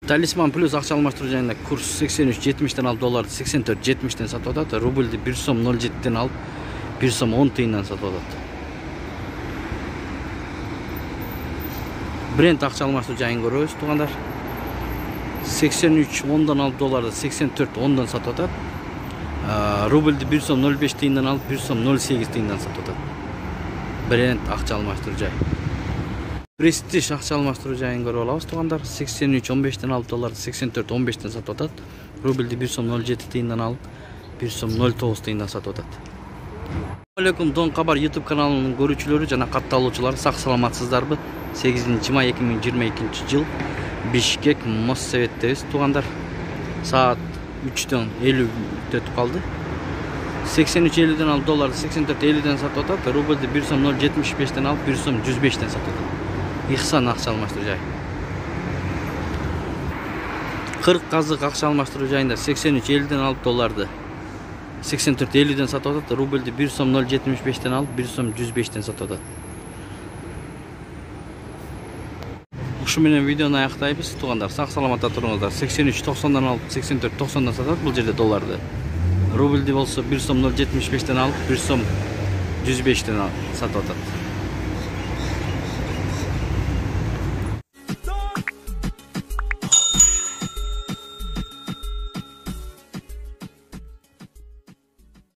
Талисман плюс акча алмаштыруу жайында курс 83.70'den алып, долларды 84.70'den сатып атат. Рубльди 1 сом 07'den алып, 1 сом 10 тыйындан сатып атат. Brent акча алмаштыруу жайын көрөбүз, туугандар. 83.10'dan алып, долларды 84.10'dan сатып атат. Рубльди 1 сом 05 тыйындан алып, 1 сом 08 тыйындан сатып атат. Brent акча алмаштыруу жай. Prestige акча алмаштыруу жайын көрүп алабыз, туугандар. 83.15'den алып, долларды 84.15'den сатып атат. Рубльди 1 сом 07 тыйындан алып, 1 сом 09 тыйындан сатып атат. Алейкум, Дон Кабар YouTube каналынын көрүүчүлөрү жана катталуучулары, сак саламатсыздарбы? 8 май 2022 жыл Бишкек Моссоветтебиз, туугандар. Саат 3'төн 50 өтүп калды. 83.50'den алып, долларды 84.50'den сатып атат. Рубльди 1 сом 0.75'den алып, 1 сом 105'den сатып атат. Ихсан акча алмаштыруу жай. 40 казык акча алмаштыруу жайында 83.50'den алып, долларды 84.50'den сатып атат. Рубльди 1 сом 0.75'den алып, 1 сом 105'den сатып атат. Ушу менен видеону аяктайбыз, туугандар. Сак саламатта туруңуздар. 83.90'dan алып, 84.90'dan сатат бул жерде долларды. Рубльди болсо 1 сом 0.75'den алып, 1 сом 105'den сатып атат.